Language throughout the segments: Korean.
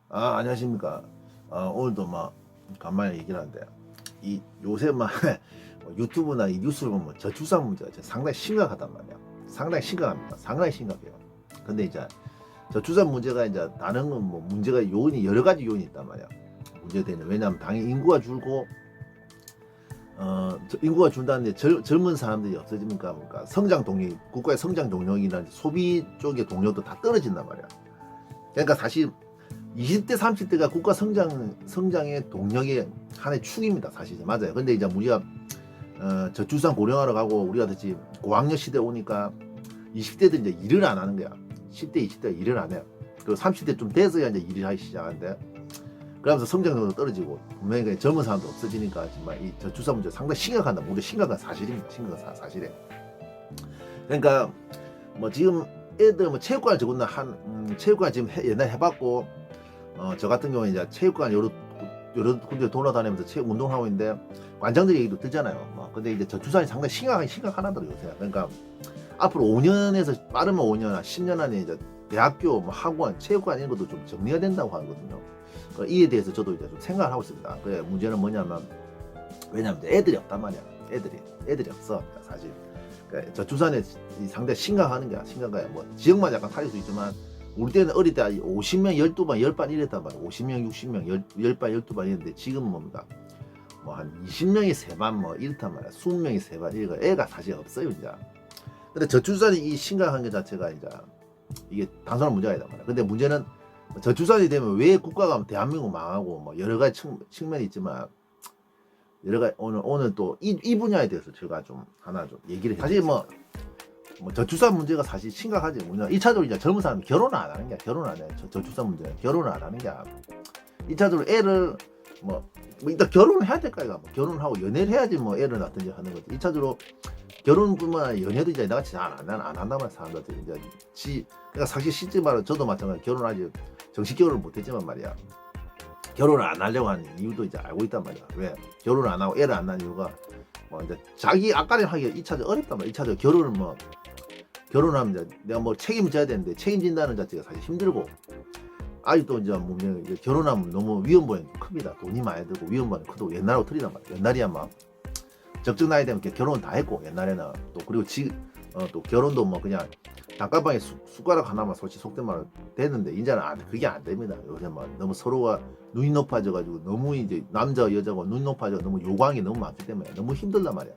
안녕하십니까. 오늘도 막 간만에 얘기를 하는데 이 요새 막 유튜브나 이 뉴스를 보면 저출산 문제가 상당히 심각하단 말이야. 상당히 심각합니다. 상당히 심각해요. 근데 이제 저출산 문제가 이제 다른 건 뭐 문제가 요인이 여러 가지 요인이 있단 말이야. 문제되는 왜냐하면 당연히 인구가 줄고 인구가 준다는데 젊은 사람들이 없어지니까 뭔가 성장 동력, 국가의 성장 동력이나 소비 쪽의 동력도 다 떨어진단 말이야. 그러니까 사실 20대, 30대가 국가 성장의 동력의 하나의 축입니다. 사실 맞아요. 근데 이제 우리가 저출산 고령화로 가고 우리가 다시 고학년 시대 오니까 20대들 이제 일을 안 하는 거야. 10대, 20대가 일을 안 해요. 그리고 30대 좀 돼서야 이제 일을 하기 시작하는데 그러면서 성장률도 떨어지고 분명히 젊은 사람도 없어지니까 정말 이 저출산 문제 상당히 심각하다. 우리 심각한 사실입니다. 심각한 사실이에요. 그러니까 뭐 지금 애들 뭐 체육관 저거나 체육관 지금 옛날에 해봤고 저 같은 경우에 이제 체육관 여러 군데 돌아다니면서 체육 운동하고 있는데 관장들 얘기도 듣잖아요. 근데 이제 저출산이 상당히 심각하더라고요 요새. 그러니까 앞으로 5년에서 빠르면 5년, 10년 안에 이제 대학교, 뭐 학원, 체육관 이런 것도 좀 정리가 된다고 하거든요. 이에 대해서 저도 이제 좀 생각을 하고 있습니다. 그래 문제는 뭐냐면 왜냐면 이제 애들이 없단 말이야. 애들이 없어 사실. 그러니까 저출산에 상당히 심각한 거야. 뭐 지역마다 약간 다를 수 있지만. 우리 때는 어릴 때 50명 12반 10반 이랬단 말이야. 50명 60명 10반 12반 이랬는데 지금은 뭡니까 뭐 한 20명이 3반 뭐 이렇단 말이야. 20명이 3반 이거 애가 사실 없어요 이제. 근데 저출산이 이 심각한 게 자체가 이제 이게 단순한 문제가 아니다 말이야. 근데 문제는 저출산이 되면 왜 국가가 대한민국 망하고 뭐 여러 가지 측면이 있지만 여러 가지 오늘 또 이 분야에 대해서 제가 좀 하나 좀 얘기를 해. 사실 뭐 저출산 문제가 사실 심각하지. 뭐냐 1차적으로 이제 젊은 사람이 결혼을 안 하는 게 결혼 안 해. 저출산 문제 결혼을 안 하는 게 1차적으로 애를 뭐 일단 결혼을 해야 될까 이거. 결혼하고 연애를 해야지 뭐 애를 낳든지 하는 거지. 1차적으로 결혼뿐만 아니라 연애도 이제 내가 진짜 안 한단 말이야. 사람들이 이제 그러니까 사실 실제 말은 저도 마찬가지 결혼 아직 정식 결혼을 못했지만 말이야. 결혼을 안 하려고 하는 이유도 이제 알고 있단 말이야. 왜 결혼을 안 하고 애를 안 낳는 이유가 뭐 이제 자기 앞가림 하기가 2차적 어렵단 말이야. 2차적 결혼을 뭐 결혼하면 이제 내가 뭐 책임져야 되는데 책임진다는 자체가 사실 힘들고 아직도 이제 뭐 이제 결혼하면 너무 위험부담이 큽니다. 돈이 많이 들고 위험부담이 크고 옛날하고 틀리단 말이야. 옛날이야 막 적정 나이 되면 결혼 다 했고 옛날에는 또 그리고 또 결혼도 뭐 그냥 단칸방에 숟가락 하나만 솔직히 속된 말로 되는데 이제는 그게 안 됩니다. 요새 막 너무 서로가 눈이 높아져가지고 너무 이제 남자 여자가 눈이 높아져 너무 요광이 너무 많기 때문에 너무 힘들단 말이야.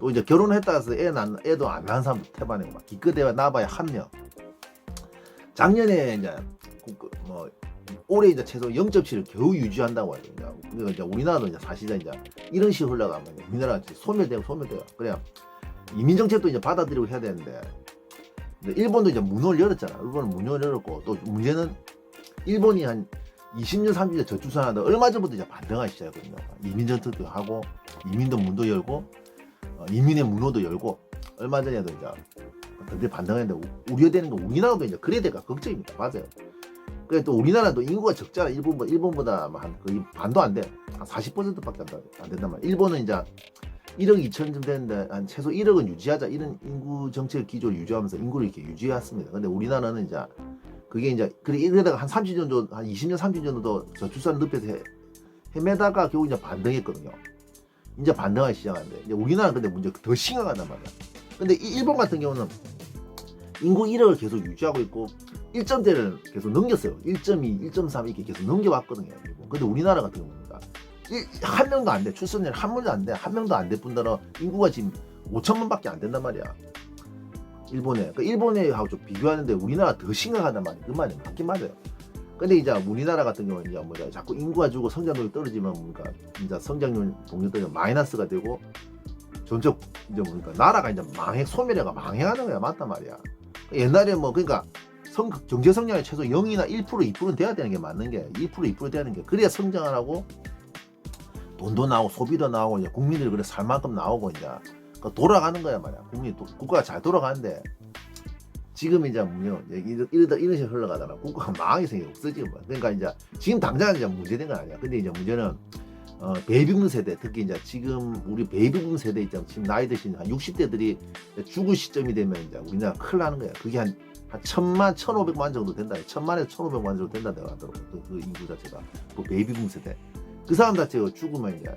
또 이제 결혼했다 해서 애도 안 낳은 사람도 태반이고 막 기껏 낳아봐야 한 명. 작년에 이제 뭐 올해 이제 최소 0.7을 겨우 유지한다고 하죠. 그러니까 이제 우리나라도 이제 사실 이제 이런 식으로 흘러가면 우리나라가 소멸되고 그래야 이민 정책도 이제 받아들이고 해야 되는데 일본도 이제 문을 열었잖아. 일본은 문을 열었고 또 문제는 일본이 한 20년 30년 저출산하다 얼마 전부터 이제 반등하기 시작했거든요. 이민 정책도 하고 이민도 문도 열고 이민의 문호도 열고 얼마 전에도 이제 근데 반등했는데 우려되는 건 우리나라도 이제 그래야 될까 걱정입니다. 맞아요. 그래 또 우리나라도 인구가 적잖아. 일본보다 한 거의 반도 안 돼. 한 40%밖에 안 된단 말이야. 일본은 이제 1억 2천쯤 되는데 한 최소 1억은 유지하자 이런 인구 정책 기조를 유지하면서 인구를 이렇게 유지해왔습니다. 근데 우리나라는 이제 그게 이제 이러다가 한 30년 정도 한 20년 30년 정도 저출산 늪에서 헤매다가 결국 이제 반등했거든요. 이제 반등하기 시작하는데 이제 우리나라는 근데 문제가 더 심각하단 말이야. 근데 일본 같은 경우는 인구 1억을 계속 유지하고 있고 1점대를 계속 넘겼어요. 1.2, 1.3 이렇게 계속 넘겨왔거든요. 근데 우리나라 같은 경우는 한 명도 안 돼. 출산율 한 명도 안 돼. 한 명도 안 될 뿐더러 인구가 지금 5천만밖에 안 된단 말이야. 일본에. 그러니까 일본하고 좀 비교하는데 우리나라 더 심각하단 말이야. 그 말이 맞긴 맞아요. 근데 이제 우리나라 같은 경우는 이제 뭐 자꾸 인구가 줄고 성장률이 떨어지면 뭔가 이제 성장률 동력들이 마이너스가 되고 전적 이제 뭡니까 나라가 이제 소멸해가 망해가는 거야. 맞단 말이야. 옛날에 뭐 그러니까 경제 성장이 최소 0이나 1% 2%는 돼야 되는 게 맞는 게 1% 2% 돼야 되는 게 그래야 성장을 하고 돈도 나오고 소비도 나오고 이제 국민들이 그래 살 만큼 나오고 이제 돌아가는 거야 말이야. 국가가 잘 돌아가는데 지금 이제 이런 식으로 흘러가다가 국가가 망하게 생겨 없어지고 그러니까 이제 지금 당장 이제 문제된 건 아니야. 근데 이제 문제는 베이비붐 세대, 특히 이제 지금 우리 베이비붐 세대 있잖아. 지금 나이 드신 한 60대들이 죽을 시점이 되면 이제 우리나라 큰일 나는 거야. 그게 한 1000만, 1500만 정도 된다. 1000만에서 1500만 정도 된다 하더라고. 그 인구 자체가. 그 베이비붐 세대. 그 사람 자체가 죽으면 이제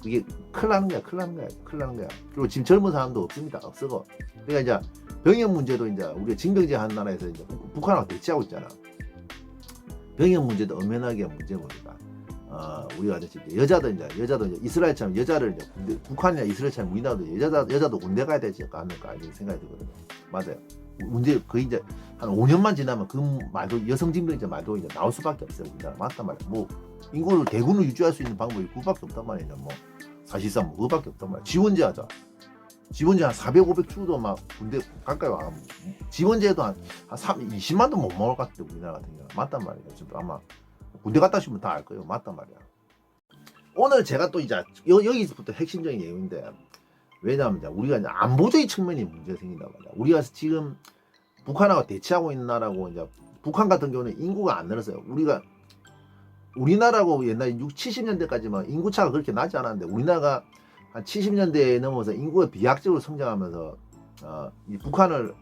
그게 큰일 나는 거야. 큰일 나는 거야. 큰일 나는 거야. 그리고 지금 젊은 사람도 없습니다. 없어. 그러니까 이제 병역 문제도 이제 우리가 징병제 한 나라에서 이제 북한하고 대치하고 있잖아. 병역 문제도 엄연하게 문제입니다. 우리가 여자도 이제 이스라엘처럼 여자를 이제 군대, 북한이나 이스라엘처럼 우리나라도 여자도 군대 가야 되지 않을까 이런 생각이 들거든요. 맞아요. 문제 거의 이제 한 5년만 지나면 그 말도 여성 징병제 말도 이제 나올 수밖에 없어요. 우리나라 맞단 말이야. 뭐 인구를 대군을 유지할 수 있는 방법이 그밖에 없단 말이냐. 뭐 사실상 뭐 그밖에 없단 말이야. 지원제 하자. 지원제 한 400, 500 주도 막 군대 가까이 와. 지원제도 한 20만도 못 먹을 것 같아. 우리나라 같은 경우 맞단 말이야. 지금 아마 군대 갔다 오시면 다 알 거예요. 맞단 말이야. 오늘 제가 또 이제 여기서부터 핵심적인 내용인데, 왜냐하면 이제 우리가 이제 안보적인 측면이 문제가 생긴단 말이야. 우리가 지금 북한하고 대치하고 있는 나라고 이제 북한 같은 경우는 인구가 안 늘었어요. 우리나라고 옛날 60, 70년대까지만 인구차가 그렇게 나지 않았는데 우리나라가 한 70년대에 넘어서 인구가 비약적으로 성장하면서 이 북한을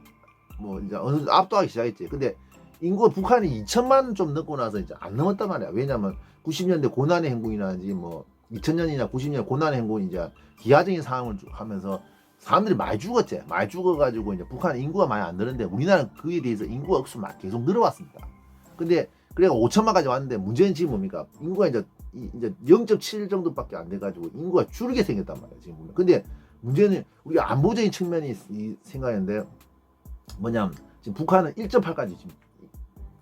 뭐 이제 어느 정도 압도하기 시작했지. 근데 인구가 북한이 2천만 좀 넘고 나서 이제 안 넘었단 말이야. 왜냐면 90년대 고난의 행군이라든지 뭐 2000년이나 90년 고난의 행군이 이제 기하적인 상황을 하면서 사람들이 많이 죽었지. 많이 죽어가지고 이제 북한 인구가 많이 안 늘었는데 우리나라는 그에 대해서 인구가 억수 계속 늘어왔습니다. 근데 그래가 5천만까지 왔는데 문제는 지금 뭡니까? 인구가 이제 0.7 정도밖에 안 돼가지고 인구가 줄게 생겼단 말이야 지금 보면. 근데 문제는 우리가 안보적인 측면이 생각하는데 뭐냐면 지금 북한은 1.8까지 지금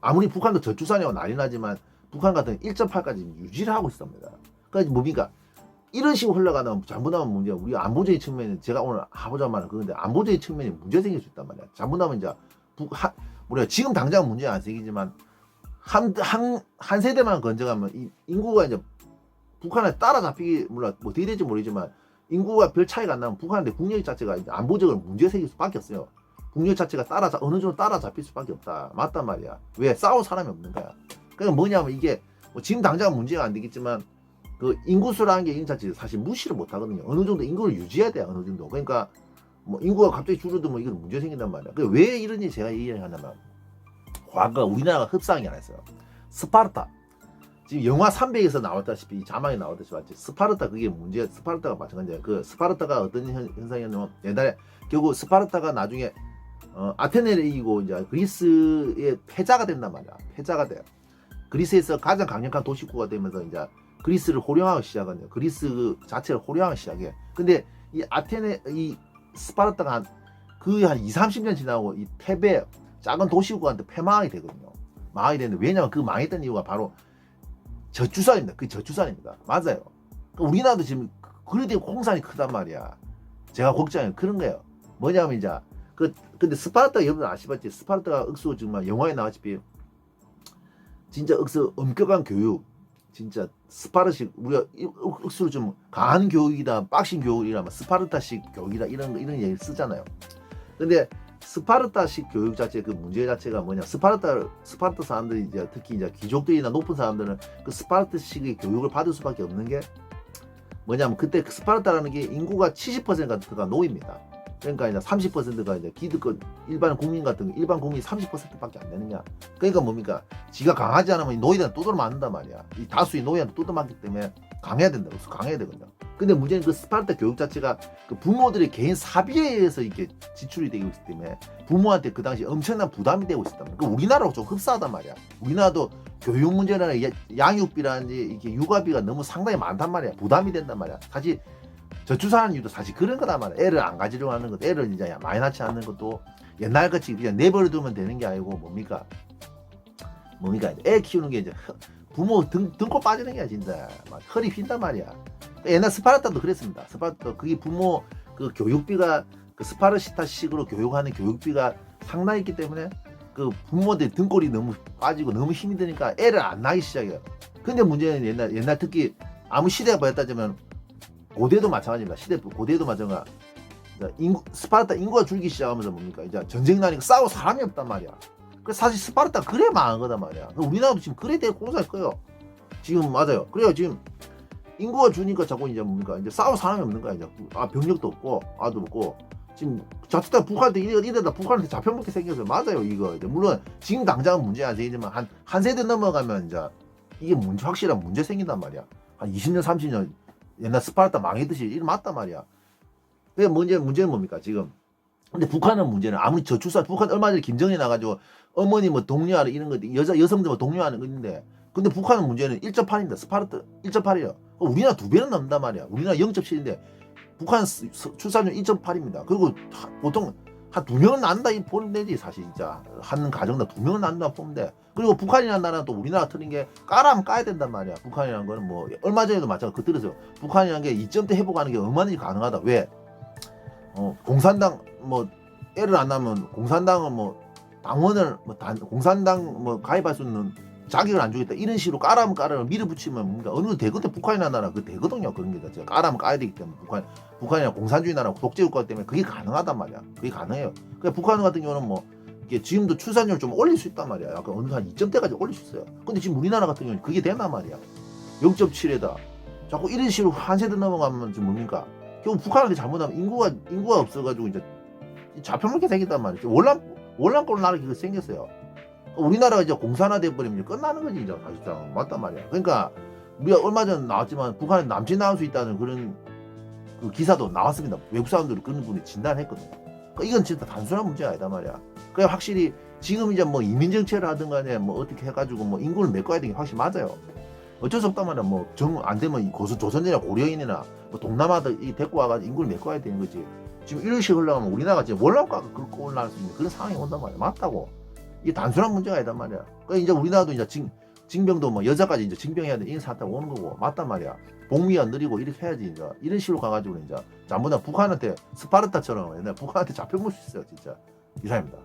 아무리 북한도 저출산이고 난리 나지만 북한 같은 1.8까지 유지를 하고 있습니다. 그러니까 뭡니까? 이런 식으로 흘러가면 잘못하면 문제야. 우리 안보적인 측면에 제가 오늘 하고자 말은 그건데 안보적인 측면에 문제 생길 수 있단 말이야. 잘못하면 이제 우리가 지금 당장 문제 안 생기지만 한 세대만 건져가면 이 인구가 이제 북한에 따라잡히기 몰라 뭐 어떻게 될지 모르지만 인구가 별 차이가 안 나면 북한의 국력 자체가 이제 안보적으로 문제 생길 수밖에 없어요. 국력 자체가 어느 정도 따라잡힐 수밖에 없다. 맞단 말이야. 왜? 싸울 사람이 없는 거야. 그러니까 뭐냐면 이게 뭐 지금 당장 문제가 안 되겠지만 그 인구수라는 게 이런 자체 사실 무시를 못 하거든요. 어느 정도 인구를 유지해야 돼. 어느 정도. 그러니까 뭐 인구가 갑자기 줄어들면 이건 문제 생긴단 말이야. 그 왜 이런지 제가 얘기를 하냐면 과거 우리나라가 흡사한 게 하나 있어요. 스파르타. 지금 영화 300에서 나왔다시피 이 자막에 나왔다시피 맞지? 스파르타 그게 문제. 스파르타가 마찬가지야. 그 스파르타가 어떤 현상이었냐면 옛날에 결국 스파르타가 나중에 아테네를 이기고 이제 그리스의 패자가 된단 말이야. 패자가 돼. 그리스에서 가장 강력한 도시국가 되면서 이제 그리스를 호령하기 시작하냐. 그리스 자체를 호령하기 시작해. 근데 이 스파르타가 한 2, 30년 지나고 이 테베 작은 도시국한테 패망하게 되거든요. 망하게 되는데 왜냐면 그 망했던 이유가 바로 저출산입니다. 그 저출산입니다. 맞아요. 그러니까 우리나라도 지금 그래도 홍산이 크단 말이야. 제가 걱정해요. 그런 거예요. 뭐냐면 이제 근데 스파르타 여러분 아시겠지? 스파르타가 억수 정말 영화에 나왔지만 진짜 억수 엄격한 교육. 진짜 스파르식 우리가 억수로 좀 강한 교육이다, 빡신 교육이라 스파르타식 교육이다 이런 얘기를 쓰잖아요. 근데 스파르타식 교육 자체 그 문제 자체가 뭐냐? 스파르타 사람들이 이제 특히 이제 귀족들이나 높은 사람들은 그 스파르타식의 교육을 받을 수밖에 없는 게 뭐냐면 그때 스파르타라는 게 인구가 70%가 노입니다. 그러니까 이제 30%가 이제 기득권 일반 국민 같은 거, 일반 국민이 30%밖에 안 되느냐. 그러니까 뭡니까? 지가 강하지 않으면 노예들한테 두드려 맞는단 말이야. 이 다수의 노예한테 두드려 맞기 때문에 강해야 된다고. 강해야 되거든요. 근데 문제는 그 스파르타 교육 자체가 그 부모들의 개인 사비에 의해서 이렇게 지출이 되고 있기 때문에 부모한테 그 당시 엄청난 부담이 되고 있었단 말이야. 그 우리나라하고 좀 흡사하단 말이야. 우리나라도 교육 문제나 양육비라든지 이렇게 육아비가 너무 상당히 많단 말이야. 부담이 된단 말이야. 사실 저출산하는 이유도 사실 그런 거단 말이야. 애를 안 가지려고 하는 것도, 애를 이제 많이 낳지 않는 것도 옛날같이 그냥 내버려두면 되는 게 아니고 뭡니까? 애 키우는 게 이제 부모 등골 빠지는 게 진짜 막 허리 휜단 말이야. 옛날 스파르타도 그랬습니다. 스파르타 그게 부모 그 교육비가 그 스파르시타식으로 교육하는 교육비가 상당했기 때문에 그 부모들 등골이 너무 빠지고 너무 힘이 드니까 애를 안 낳기 시작해요. 근데 문제는 옛날 특히 아무 시대가 보였다지만 고대도 마찬가지입니다. 고대도 마찬가지. 스파르타 인구가 줄기 시작하면서 뭡니까? 이제 전쟁 나니까 싸울 사람이 없단 말이야. 그래서 사실 스파르타 그래 망한 거단 말이야. 우리나라도 지금 그래 대고 공사할 거예요. 지금 맞아요. 그래요. 지금 인구가 주니까 자꾸 이제 뭡니까 이제 싸울 사람이 없는 거야. 이제 병력도 없고 아도 없고 지금 자칫다 북한한테 이러다 북한한테 잡혀먹게 생겨서 맞아요 이거. 이제 물론 지금 당장은 문제는 아니지만 한 세대 넘어가면 이제 이게 확실한 문제 생긴단 말이야. 한 20년 30년 옛날 스파르타 망했듯이 일 맞단 말이야. 그게 문제는 뭡니까 지금. 근데 북한은 문제는 아무리 저출산 북한 얼마 전에 김정일 나가지고 어머니 뭐 독려하는 이런 거 여성들 뭐 독려하는 거 있는데 근데 북한은 문제는 1.8입니다. 스파르타 1.8이에요. 우리나라 2배는 넘는단 말이야. 우리나라 0.7인데 북한 출산율 1.8입니다. 그리고 보통 한 2명은 낳는다 보면 되지 사실 진짜 한 가정당 2명은 낳는다 보면 돼. 그리고 북한이라는 나라는 또 우리나라 틀린 게 까라면 까야 된단 말이야. 북한이라는 거는 뭐 얼마 전에도 마찬가지 그 들으세요. 북한이라는 게 2점대 회복하는 게 얼마든지 가능하다. 왜? 공산당 뭐 애를 안 낳으면 공산당은 뭐 당원을 뭐 공산당 뭐 가입할 수 있는 자격을 안 주겠다 이런 식으로 까라면 까라면 밀어붙이면 뭔가 어느 정도 되거든. 북한이라는 나라 그 되거든요. 그런 게 자체가 까라면 까야 되기 때문에 북한이랑 공산주의 나라 독재국가 때문에 그게 가능하단 말이야. 그게 가능해요. 그러니까 북한 같은 경우는 뭐 이게 지금도 출산율 좀 올릴 수 있단 말이야. 약간 어느 한 2점대까지 올릴 수 있어요. 근데 지금 우리나라 같은 경우는 그게 된단 말이야. 0.7에다 자꾸 이런 식으로 한 세대 넘어가면 지금 뭡니까? 결국 북한한테 잘못하면 인구가 없어가지고 이제 잡혀먹게 생겼단 말이죠. 월남골 나라 그게 생겼어요. 우리나라가 이제 공산화돼 버리면 끝나는 거지 이제 사실상 맞단 말이야. 그러니까 우리가 얼마 전 나왔지만 북한에 남친 나올 수 있다는 그런 그 기사도 나왔습니다. 외국 사람들이 그런 분이 진단했거든요. 그러니까 이건 진짜 단순한 문제가 아니다 말이야. 그래 확실히 지금 이제 뭐 이민 정책을 하든 간에 뭐 어떻게 해가지고 뭐 인구를 메꿔야 되는 게 확실히 맞아요. 어쩔 수 없단 말이야. 뭐 정 안 되면 조선이나 고려인이나 뭐 동남아들 이 데리고 와가지고 인구를 메꿔야 되는 거지. 지금 이런 식으로 흘러가면 우리나라가 지금 월남가가 긁고 올라갈 수 있는 그런 상황이 온단 말이야. 맞다고. 이게 단순한 문제가 아니단 말이야. 그러니까 이제 우리나라도 이제 징병도 뭐 여자까지 이제 징병해야 돼. 이런 사태가 오는 거고. 맞단 말이야. 복리가 느리고 이렇게 해야지 이제. 이런 식으로 가가지고 이제 전부 다 북한한테 스파르타처럼 옛날 북한한테 잡혀볼 수 있어요. 진짜. 이상입니다.